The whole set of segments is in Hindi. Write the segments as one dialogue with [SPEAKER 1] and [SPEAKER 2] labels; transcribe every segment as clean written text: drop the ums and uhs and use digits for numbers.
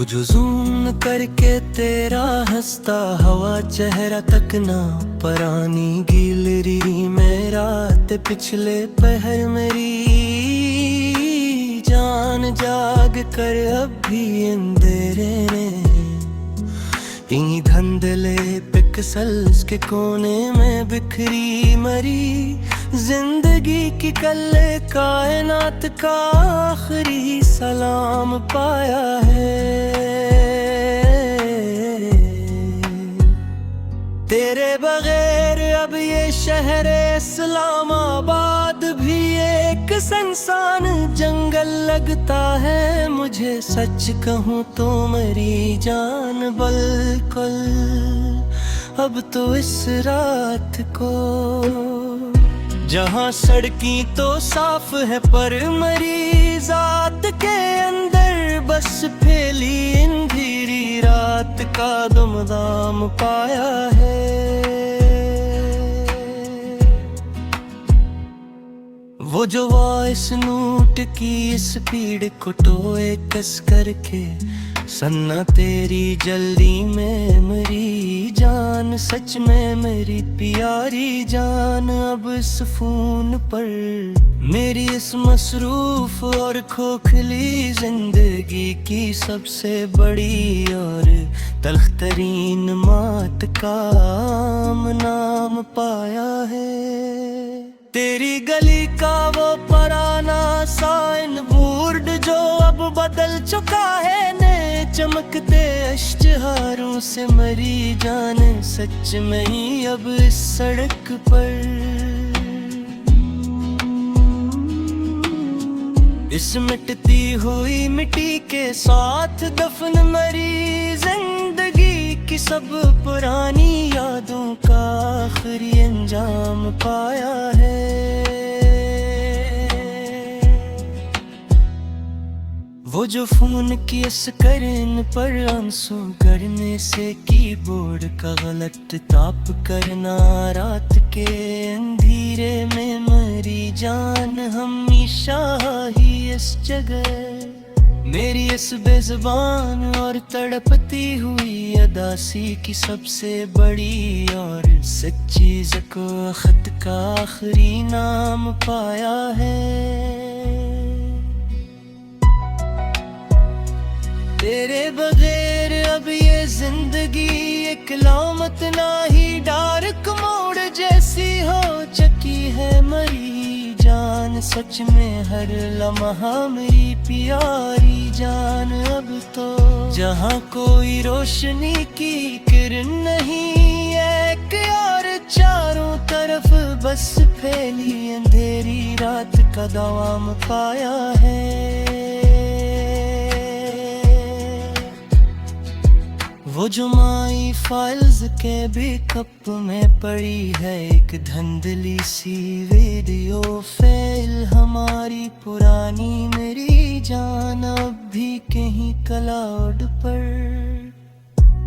[SPEAKER 1] वो जो जूम करके तेरा हंसता हवा चेहरा तक ना परानी गैलरी में रात पिछले पहर मेरी जान जाग कर अब भी अंधेरे ने इन धंधले पिक्सल्स के कोने में बिखरी मरी जिंदगी की कल्ले कायनात का आखिरी सलाम पाया है। तेरे बगैर अब ये शहर इस्लामाबाद भी एक सुनसान जंगल लगता है मुझे। सच कहूँ तो मेरी जान बिल्कुल अब तो इस रात को, जहाँ सड़की तो साफ है पर मरी जात के अंदर बस फैली अंधेरी रात का दुमदाम पाया है। वो जो वॉइस नोट की स्पीड को टोए कस करके सन्ना तेरी जल्दी में मेरी जान, सच में मेरी प्यारी जान अब इस फोन पर मेरी इस मसरूफ और खोखली जिंदगी की सबसे बड़ी और तलख्तरीन मात का नाम पाया है। तेरी गली का वो पुराना साइन बोर्ड जो अब बदल चुका है ने चमकते इश्तिहारों से मरी जान, सच में ही अब इस सड़क पर इस मिटती हुई मिट्टी के साथ दफन मरी जिंदगी की सब पुरानी यादों का आखिरी अंजाम पाया है। वो जो फोन की स्क्रीन पर आंसू करने से कीबोर्ड का गलत टाप करना रात के अंधेरे में मरी जान हमेशा ही इस जगह मेरी इस बेज़बान और तड़पती हुई अदासी की सबसे बड़ी और सच्ची ज़क़्त का आखिरी नाम पाया है। तेरे बगैर अब ये जिंदगी एक लामत ना ही डार्क मोड जैसी हो चुकी है मरी जान, सच में हर लम्हा मेरी प्यारी जान अब तो जहाँ कोई रोशनी की किरण नहीं है और चारों तरफ बस फैली अंधेरी रात का दवाम पाया है। वो जो माई फाइल्स के भी कप में पड़ी है एक धंधली सी वीडियो फाइल हमारी पुरानी मेरी जान अब भी कहीं क्लाउड पर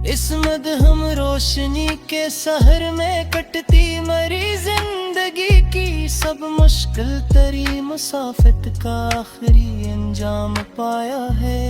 [SPEAKER 1] इस मदहम रोशनी के शहर में कटती मरी जिंदगी की सब मुश्किल तरी मुसाफत का आखिरी अंजाम पाया है।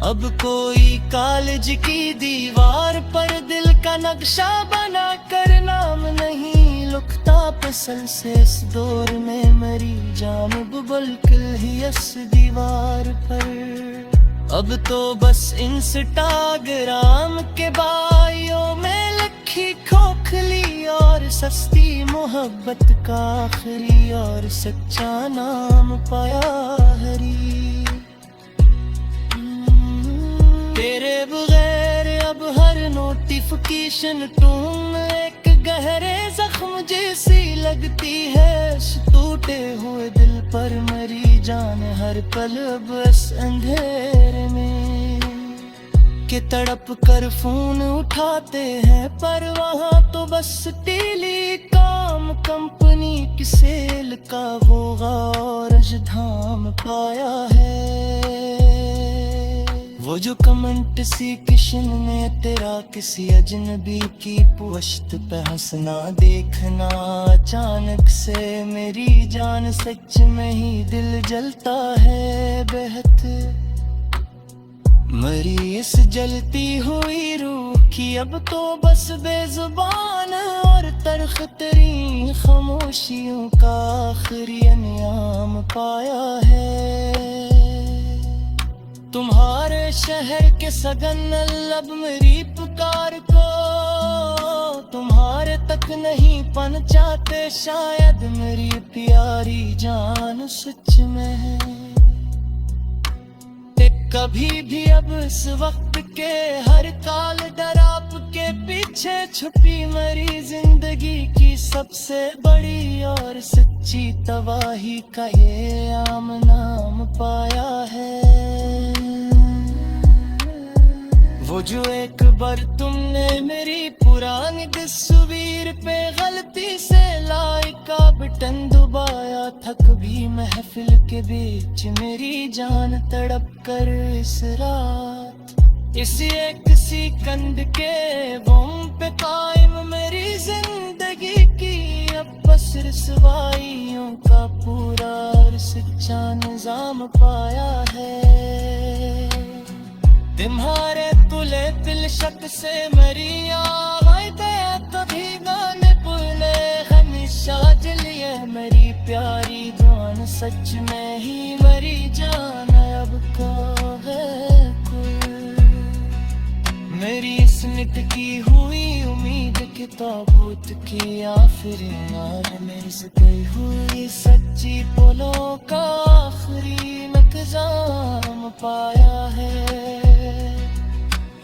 [SPEAKER 1] अब कोई कॉलेज की दीवार पर दिल का नक्शा बना कर नाम नहीं लिखता पेंसिल से इस दौर में मरी जान बिल्कुल ही इस दीवार पर अब तो बस इंस्टाग्राम के बायो में लिखी खोखली और सस्ती मोहब्बत का आखिरी और सच्चा नाम पाया हरी। तेरे बगैर अब हर नोटिफिकेशन टून एक गहरे जख्म जैसी लगती है इस टूटे हुए दिल पर मरी जान हर पल बस अंधेरे में के तड़प कर फोन उठाते हैं पर वहाँ तो बस टेलीकॉम कंपनी की सेल का वो गौरज धाम पाया है। वो जो कमेंट सेक्शन में तेरा किसी अजनबी की पुश्त पे हंसना देखना अचानक से मेरी जान सच में ही दिल जलता है बेहद मरी इस जलती हुई रूह की अब तो बस बेजुबान, और तल्ख तरी खामोशियों का आखिरी अंजाम पाया है। तुम्हारे शहर के सगन लब मेरी पुकार को तुम्हारे तक नहीं पहुंचाते, शायद मेरी प्यारी जान सच में है। कभी भी अब इस वक्त के हर काल डराप के पीछे छुपी मेरी जिंदगी की सबसे बड़ी और सच्ची तबाही का ये आम नाम पाया है। वो जो एक बार तुमने मेरी पुरानी तस्वीर पे गलती से लाइक का बटन दबाया था, कभी महफिल के बीच मेरी जान तड़प कर इस रात इसी एक सिकंद के बम पे कायम मेरी जिंदगी की अब बस रसवाइयों का पूरा और सच्चा निजाम पाया है। तुम्हारे तुले दिल शक से मेरी आवाज़ तभी गाने पुले हमेशा जलिए मेरी प्यारी जान, सच में ही मेरी जान अब को है कुल। मेरी इस नित की हुई उम्मीद के ताबूत की आखिरी मार, मेरी से गई हुई सच्ची बोलों का आखिरी नक्जाम पाया है।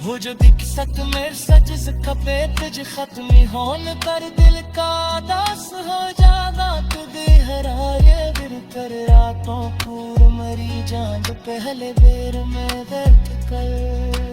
[SPEAKER 1] वो जो दिख सक मेरे सज खपे तुझ खत्मी होन पर दिल का दास हो जादा तुद हराए दिल कर रातों पूर मरी जान जो पहले बेर में दर्द कर।